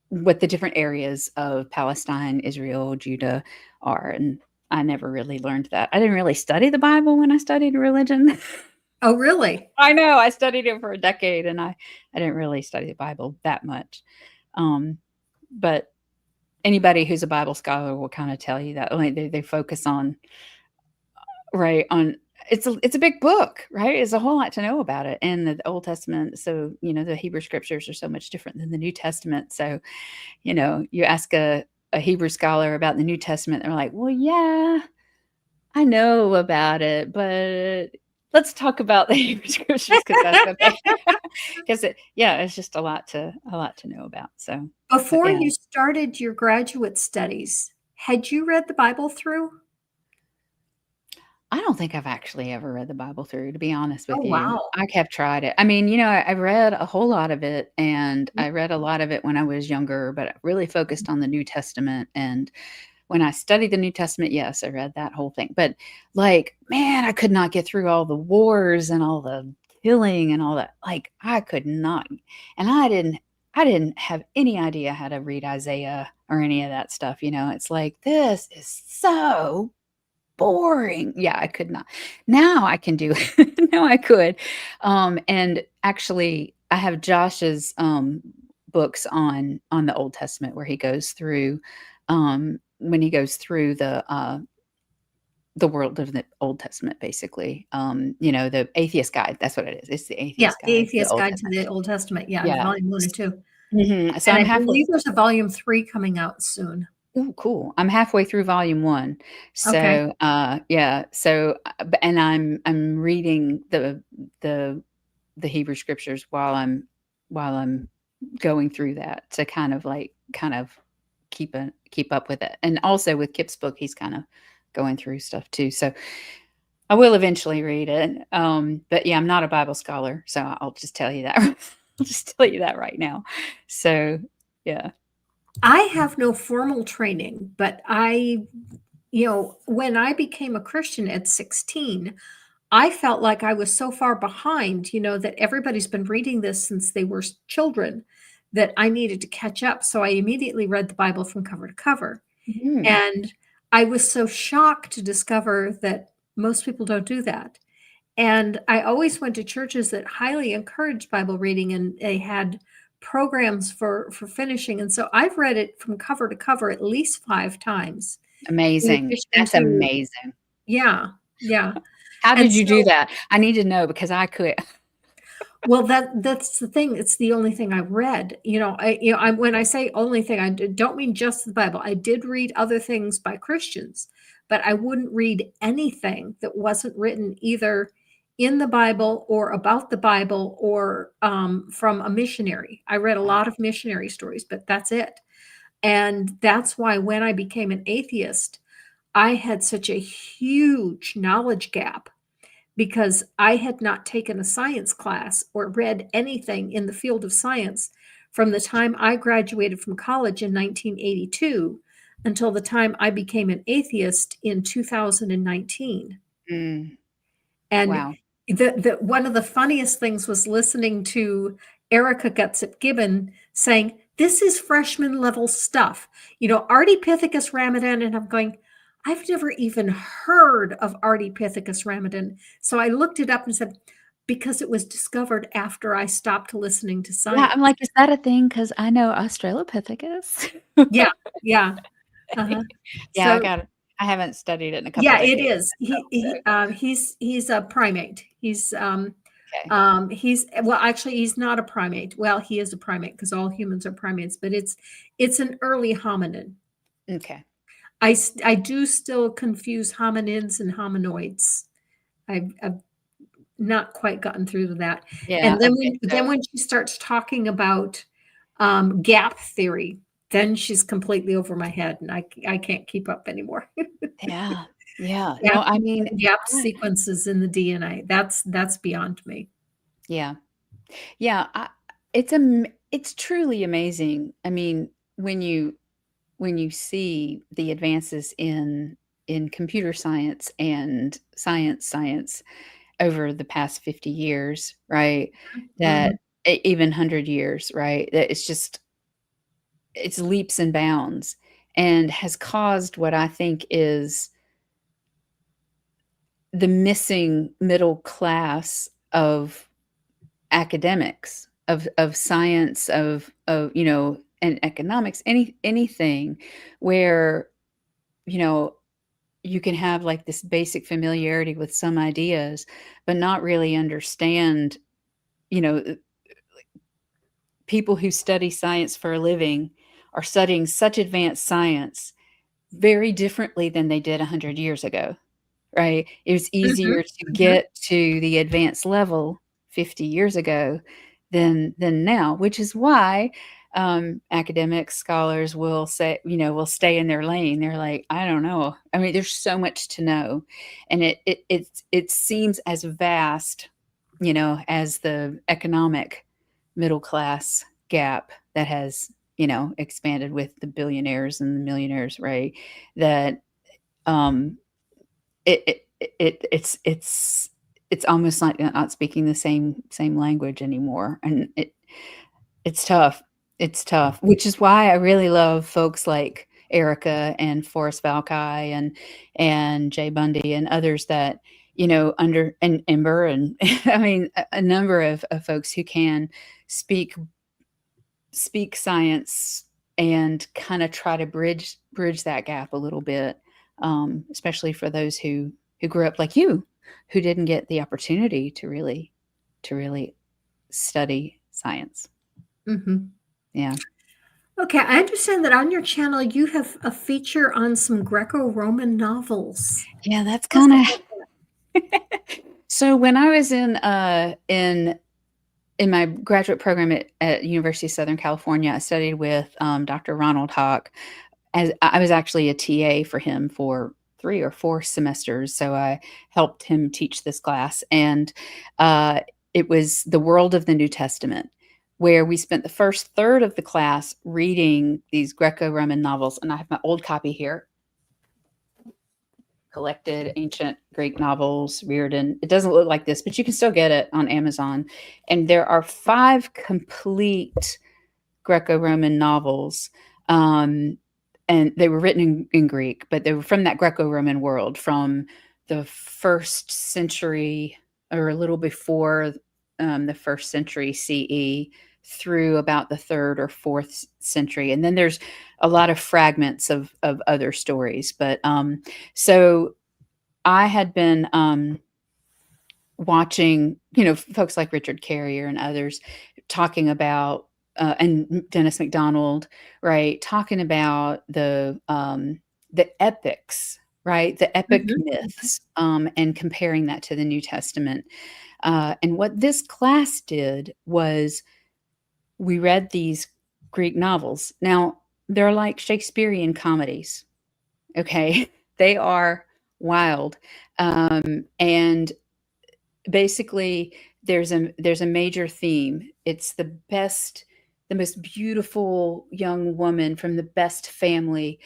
what the different areas of Palestine, Israel, Judah are, and I never really learned that. I didn't really study the Bible when I studied religion. Oh, really? I know, I studied it for a decade, and I didn't really study the Bible that much. But anybody who's a Bible scholar will kinda tell you that, like, they focus on right, on it's a big book, right? It's a whole lot to know about it, and the Old Testament, so, the Hebrew Scriptures are so much different than the New Testament. So, you ask a Hebrew scholar about the New Testament, they're like, "Well, yeah, I know about it, but let's talk about the Hebrew Scriptures because that's what they." Because yeah, it's just a lot to know about. So, but Before yeah, you started your graduate studies, had you read the Bible through? I don't think I've actually ever read the Bible through, to be honest Oh, with you. wow. I have tried it. I mean, I read a whole lot of it, and I read a lot of it when I was younger, but I really focused on the New Testament. And when I studied the New Testament, yes, I read that whole thing. But like, man, I could not get through all the wars and all the killing and all that. Like, I could not. And I didn't have any idea how to read Isaiah or any of that stuff. It's like, this is so boring. Yeah, I could not. Now I can do it. Now I could. And actually I have Josh's books on the Old Testament where he goes through when he goes through the world of the Old Testament, basically. The Atheist Guide. That's what it is. It's the Yeah, Atheist The Guide to the Atheist Old Guide to Testament. the Old Testament. Yeah, Yeah. volume 1 and 2. So And I'm I halfway. believe there's a volume 3 coming out soon. Ooh, cool. I'm halfway through volume 1. Okay. So, yeah. So, and I'm reading the the Hebrew Scriptures while I'm going through that to kind of keep up with it. And also with Kip's book, he's kind of going through stuff too. So I will eventually read it. But yeah, I'm not a Bible scholar, so I'll just tell you that. I'll just tell you that right now. So, yeah. I have no formal training, but when I became a Christian at 16, I felt like I was so far behind, that everybody's been reading this since they were children, that I needed to catch up. So I immediately read the Bible from cover to cover. Mhm. And I was so shocked to discover that most people don't do that. And I always went to churches that highly encouraged Bible reading, and they had programs for finishing. And so I've read it from cover to cover at least 5 times. In Amazing. addition That's to amazing. yeah, yeah. How And did you do so that? I need to know because I could. Well, that's the thing. It's the only thing I read. When I say only thing, I don't mean just the Bible. I did read other things by Christians, but I wouldn't read anything that wasn't written either in the Bible or about the Bible or from a missionary. I read a Wow. lot of missionary stories, but that's it. And that's why when I became an atheist, I had such a huge knowledge gap because I had not taken a science class or read anything in the field of science from the time I graduated from college in 1982 until the time I became an atheist in 2019. Mm, And wow. the one of the funniest things was listening to Erica Gutsick-Gibbon saying, "This is freshman level stuff." Ardipithecus ramadan, and I'm going, "I've never even heard of Ardipithecus ramadan." So I looked it up and said, "Because it was discovered after I stopped listening to Yeah, science." I'm like, "Is that a thing? Because I know Australopithecus." Yeah, yeah, uh-huh. Yeah, So I haven't studied it in a couple yeah, it decades is. myself, so He's a primate. okay. Well, actually, he's not a primate. Well, he is a primate because all humans are primates, but it's an early hominin. Okay. I do still confuse hominids and hominoids. I've not quite gotten through to that. Yeah, And then okay, so when she starts talking about gap theory, then she's completely over my head, and I can't keep up anymore. yeah, yeah. Gap No, I mean, gap I sequences in the DNA. That's beyond me. yeah. Yeah, it's truly amazing. I mean, when you see the advances in computer science and science over the past 50 years, right? That Mhm. even 100 years, right? That it's leaps and bounds and has caused what I think is the missing middle class of academics, of science, and economics, anything where, you know, you can have like this basic familiarity with some ideas, but not really understand, you know, people who study science for a living are studying such advanced science very differently than they did 100 years ago, right? It was Mhm. easier to Mhm. get to the advanced level 50 years ago than now, which is why academic scholars will say, will stay in their lane. They're like, I don't know. I mean, there's so much to know, and it seems as vast, as the economic middle class gap that has expanded with the billionaires and the millionaires, right? That um, it's almost like they're not speaking the same language anymore, and it's tough. It's tough, which is why I really love folks like Erica and Forrest Valkai and Jay Bundy and others that under and Ember and I mean a number of folks who can speak science and kind of try to bridge that gap a little bit, especially for those who grew up like you, who didn't get the opportunity to really study science. Mhm. Yeah, Okay, I understand that on your channel you have a feature on some Greco-Roman novels. yeah, that's Tell us kind about of. So when I was in my graduate program at University of Southern California, I studied with Dr. Ronald Hawk. As I was actually a TA for him for 3 or 4 semesters, so I helped him teach this class, and, uh, it was the world of the New Testament, where we spent the first third of the class reading these Greco-Roman novels, and I have my old copy here, collected ancient Greek novels, Reardon. It doesn't look like this, but you can still get it on Amazon, and there are 5 complete Greco-Roman novels, um, and they were written in Greek, but they were from that Greco-Roman world, from the first century or a little before the first century CE through about the third or fourth century, and then there's a lot of fragments of other stories. But so I had been watching, folks like Richard Carrier and others talking about, and Dennis MacDonald, right, talking about the epics, right, the epic Mhm. myths, and comparing that to the New Testament. And what this class did was we read these Greek novels. Now, they're like Shakespearean comedies, okay? They are wild. And basically there's a major theme. It's the most beautiful young woman from the best family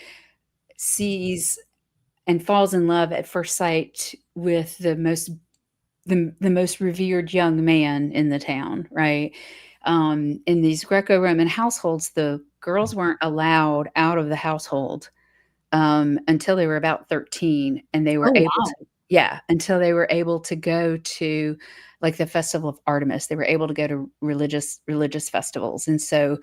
sees and falls in love at first sight with the most revered young man in the town, right? In these Greco-Roman households, the girls weren't allowed out of the household until they were about 13, and they were Oh, able to, wow. yeah, until they were able to go to, like, the Festival of Artemis. They were able to go to religious festivals, and so,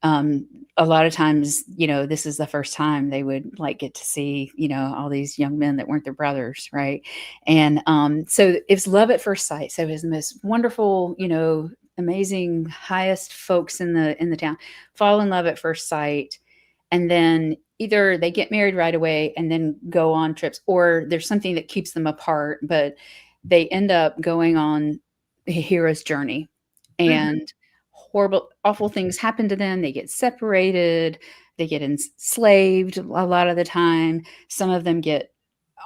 a lot of times, this is the first time they would, like, get to see, all these young men that weren't their brothers, right? And, so it was love at first sight. So it was the most wonderful, amazing, highest folks in the town fall in love at first sight, and then either they get married right away and then go on trips, or there's something that keeps them apart, but they end up going on a hero's journey, Mhm. and horrible, awful things happen to them. They get separated, they get enslaved a lot of the time. Some of them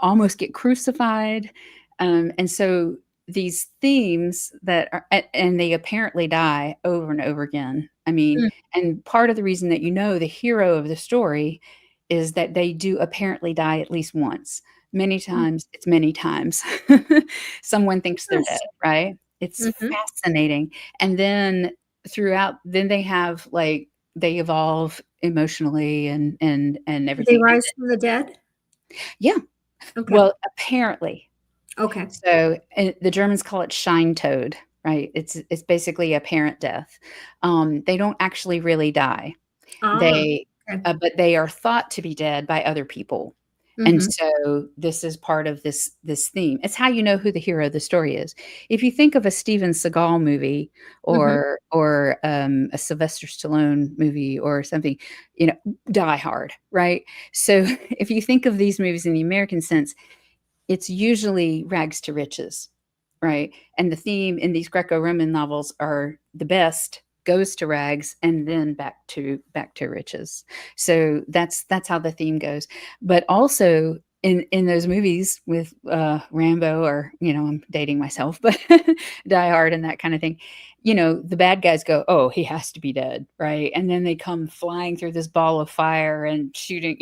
almost get crucified. And so these themes that are, and they apparently die over and over again. I mean, Mm. and part of the reason that the hero of the story is that they do apparently die at least once. Many Mm. times, it's many times. Someone thinks they're dead, Interesting. right? It's Mhm. fascinating. And then then they have, like, they evolve emotionally and Did they everything. And rise from the dead? yeah, Okay. well, apparently. Okay. So, and the Germans call it Scheintot, right? It's basically apparent death. They don't actually really die. Ah, They okay. but they are thought to be dead by other people. And Mhm. so this is part of this theme. It's how you know who the hero of the story is. If you think of a Steven Seagal movie, Mhm. or a Sylvester Stallone movie or something, Die Hard, right? So if you think of these movies in the American sense, it's usually rags to riches, right? And the theme in these Greco-Roman novels are the best goes to rags and then back to riches. So that's how the theme goes. But also in those movies with Rambo, or I'm dating myself, but Die Hard and that kind of thing, the bad guys go, oh, he has to be dead, right? And then they come flying through this ball of fire and shooting,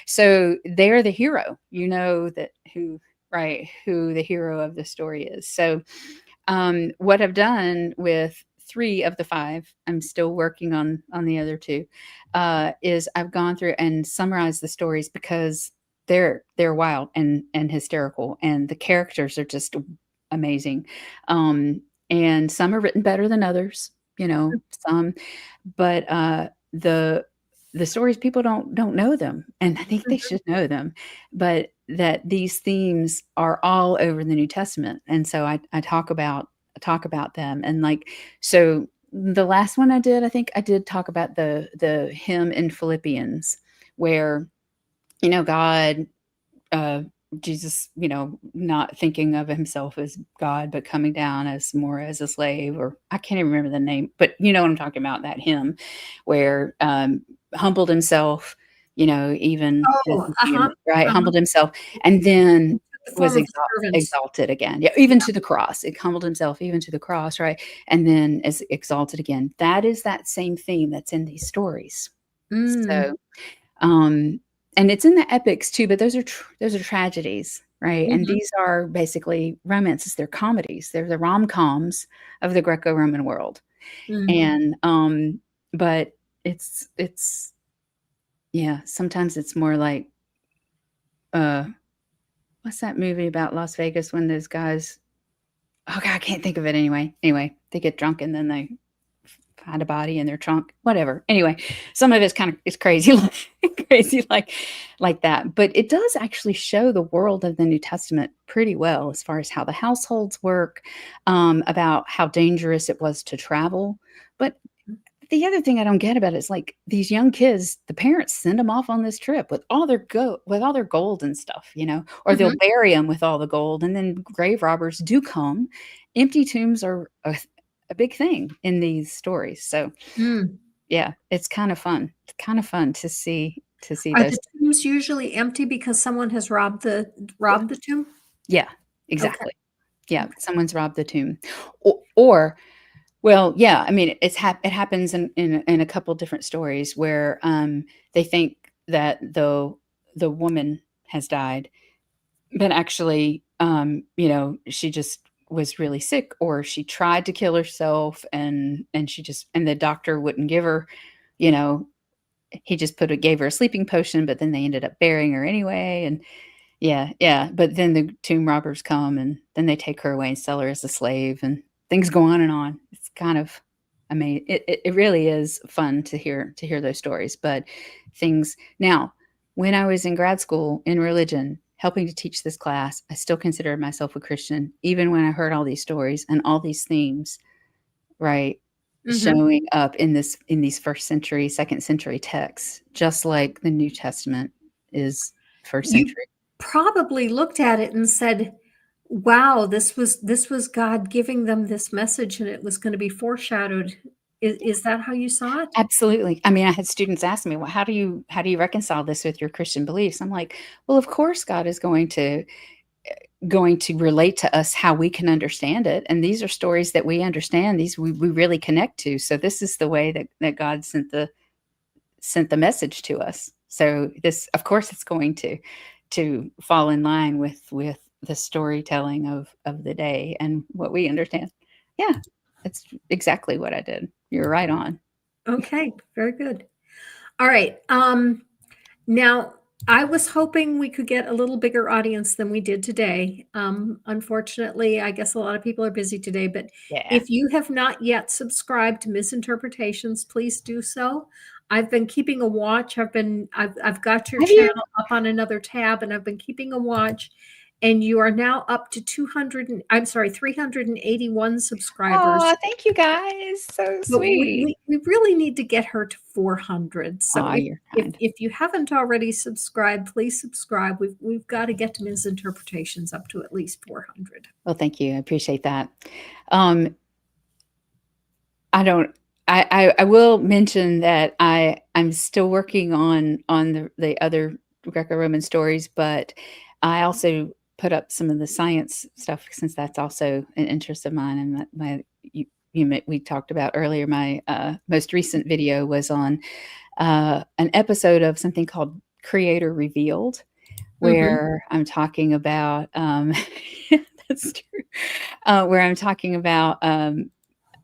so they're the hero, that who the hero of the story is. So, what I've done with 3 of the 5, I'm still working on the other 2, is I've gone through and summarized the stories because they're wild and hysterical, and the characters are just amazing. And some are written better than others, some, but, the stories, people don't know them, and I think they Mhm. should know them, but that these themes are all over the New Testament, and so I talk about them, and, like, so the last one I did, I think I did talk about the hymn in Philippians where, God, uh, Jesus, not thinking of himself as God, but coming down as more as a slave, or I can't even remember the name, but you know what I'm talking about, that hymn where, humbled himself, even Oh, uh-huh, right, uh-huh. humbled himself, and then He took the was form of a servant. exalted again. Yeah, even to the cross. It humbled himself even to the cross, right? And then is exalted again. That is that same theme that's in these stories. Mm. So, um, and it's in the epics too, but those are tragedies, right? And Mhm. these are basically romances. They're comedies. They're the rom-coms of the Greco-Roman world. Mm. And but it's yeah, sometimes it's more like uh what's that movie about Las Vegas when those guys, oh god, I can't think of it anyway. Anyway, they get drunk and then they find a body in their trunk, whatever. Anyway, some of it's crazy, crazy like that. But it does actually show the world of the New Testament pretty well as far as how the households work, about how dangerous it was to travel. But the other thing I don't get about it is like these young kids, the parents send them off on this trip with all their gold and stuff, or they'll Mhm. bury them with all the gold, and then grave robbers do come. Empty tombs are a big thing in these stories. So Mm. yeah, it's kind of fun. It's kind of fun to see Are those. the tombs usually empty because someone has Yeah, robbed the tomb? yeah, Okay. exactly. Yeah, Okay. someone's robbed the tomb, or well, yeah, I mean, it happens in a couple different stories where, they think that the woman has died, but actually, she just was really sick, or she tried to kill herself, and the doctor wouldn't give her, you know, he just gave her a sleeping potion, but then they ended up burying her anyway, and yeah, yeah, but then the tomb robbers come, and then they take her away and sell her as a slave, and things go on and on. It's kind of it really is fun to hear those stories, but things now, when I was in grad school in religion, helping to teach this class, I still considered myself a Christian, even when I heard all these stories and all these themes, right, Mhm. showing up in these first century, second century texts, just like the New Testament is first You century. probably looked at it and said, "Wow, this was God giving them this message, and it was gonna be foreshadowed." Is that how you saw it? Absolutely. I mean, I had students ask me, "Well, how do you reconcile this with your Christian beliefs?" I'm like, "Well, of course God is going to relate to us how we can understand it, and these are stories that we understand, these we really connect to. So this is the way that God sent the message to us. So this, of course, it's going to fall in line with the storytelling of the day and what we understand." Yeah, that's exactly what I did. You're right on. Okay, very good. All right, now, I was hoping we could get a little bigger audience than we did today. Unfortunately, I guess a lot of people are busy today, but Yeah. if you have not yet subscribed to Misinterpretations, please do so. I've been keeping a watch. I've got your Have you? channel up on another tab, and I've been keeping a watch. And you are now up to 200 and I'm sorry, 381 Oh, subscribers. thank you guys. So But we sweet. we we really need to get her to 400. So Oh, if you're if kind. if you haven't already subscribed, please subscribe. We've got to get to Misinterpretations up to at least 400. Well, thank you. I appreciate that. Um, I don't I will mention that I'm still working on the other Greco-Roman stories, but I also put up some of the science stuff since that's also an interest of mine, and we talked about earlier, my, most recent video was on, an episode of something called Creator Revealed, Mhm. where I'm talking about, that's true, where I'm talking about, I'm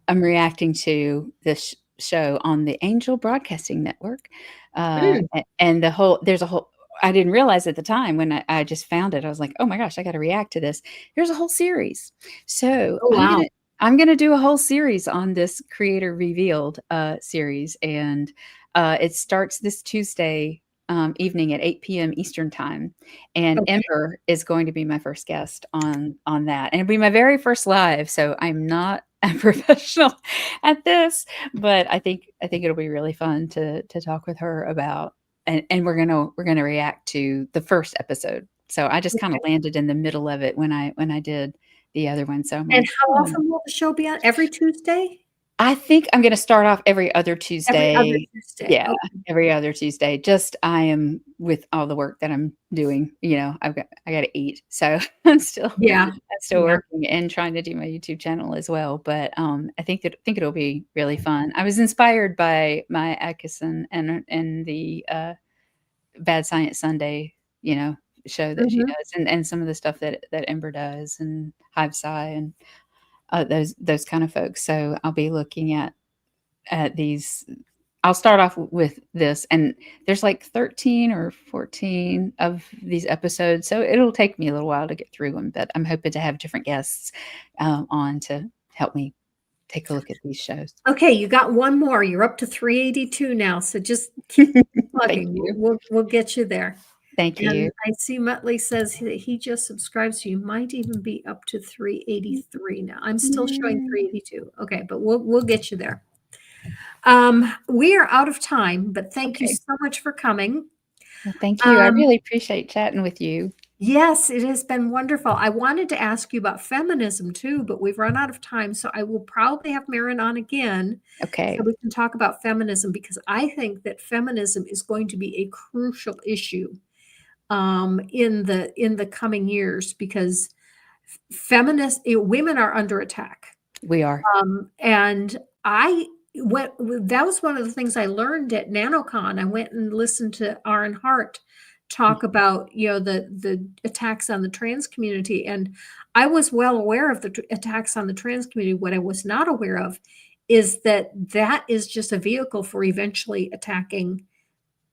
reacting to this show on the Angel Broadcasting Network, Mm. and there's a whole. I didn't realize at the time when I just found it. I was like, "Oh my gosh, I got to react to this." There's a whole series, so Oh, wow. I'm gonna do a whole series on this Creator Revealed series, and it starts this Tuesday. Evening at 8 p.m. Eastern time, and Okay. Ember is going to be my first guest on that, and it'll be my very first live. So I'm not a professional at this, but I think it'll be really fun to talk with her about, and we're gonna react to the first episode. So I just kind of Okay. landed in the middle of it when I did the other one. So I'm And like, how oh, often will the show be on? Every Tuesday? I think I'm gonna start off every other Every other Tuesday. Tuesday. Yeah, Okay. every other Tuesday. Just I am with all the work that I'm doing, I gotta eat. So Yeah. I'm still Yeah. working and trying to do my YouTube channel as well. But I think it'll be really fun. I was inspired by my Atkinson and the Bad Science Sunday, show that she Mhm. does, and some of the stuff that Ember does, and Hive Sci and those kind of folks. So I'll be looking at these. I'll start off with this, and there's like 13 or 14 of these episodes, so it'll take me a little while to get through them. But I'm hoping to have different guests on to help me take a look at these shows. Okay, you got one more. You're up to 382 now, so just keep Thank plugging. you. We'll get you there. Thank And you. I see Muttley says that he just subscribed, so you might even be up to 383 now. I'm still showing Yay. 382. Okay, but we'll get you there. We are out of time, but thank you Okay. so much for coming. Well, thank you. I Um, really appreciate chatting with you. yes, it has been wonderful. I wanted to ask you about feminism too, but we've run out of time, so I will probably have Maren on again so Okay. we can talk about feminism, because I think that feminism is going to be a crucial issue in the coming years, because women are under attack. We are. And I went, that was one of the things I learned at NaNoCon. I went and listened to Aaron Hart talk about, the attacks on the trans community. And I was well aware of the attacks on the trans community. What I was not aware of is that that is just a vehicle for eventually attacking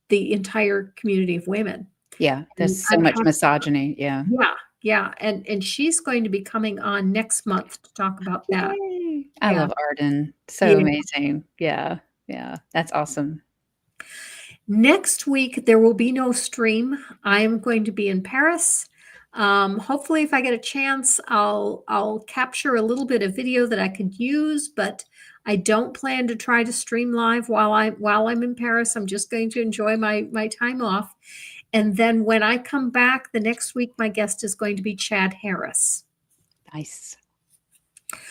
the entire community of women. Yeah. There's And so I'm much talking, misogyny. Yeah. yeah, yeah. And she's going to be coming on next month to talk about that. Yay. I Yeah. love Arden. So Yeah. amazing. Yeah. Yeah. That's awesome. Next week, there will be no stream. I am going to be in Paris. Hopefully, if I get a chance, I'll capture a little bit of video that I could use, but I don't plan to try to stream live while I'm in Paris. I'm just going to enjoy my time off. And then when I come back the next week, my guest is going to be Chad Harris. Nice.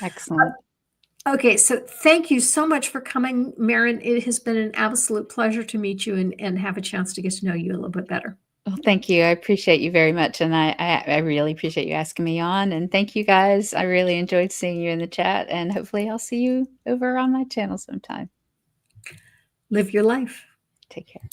Excellent. Okay, so thank you so much for coming, Maren. It has been an absolute pleasure to meet you and have a chance to get to know you a little bit better. Well, thank you. I appreciate you very much. And I really appreciate you asking me on. And thank you guys. I really enjoyed seeing you in the chat. And hopefully I'll see you over on my channel sometime. Live your life. Take care.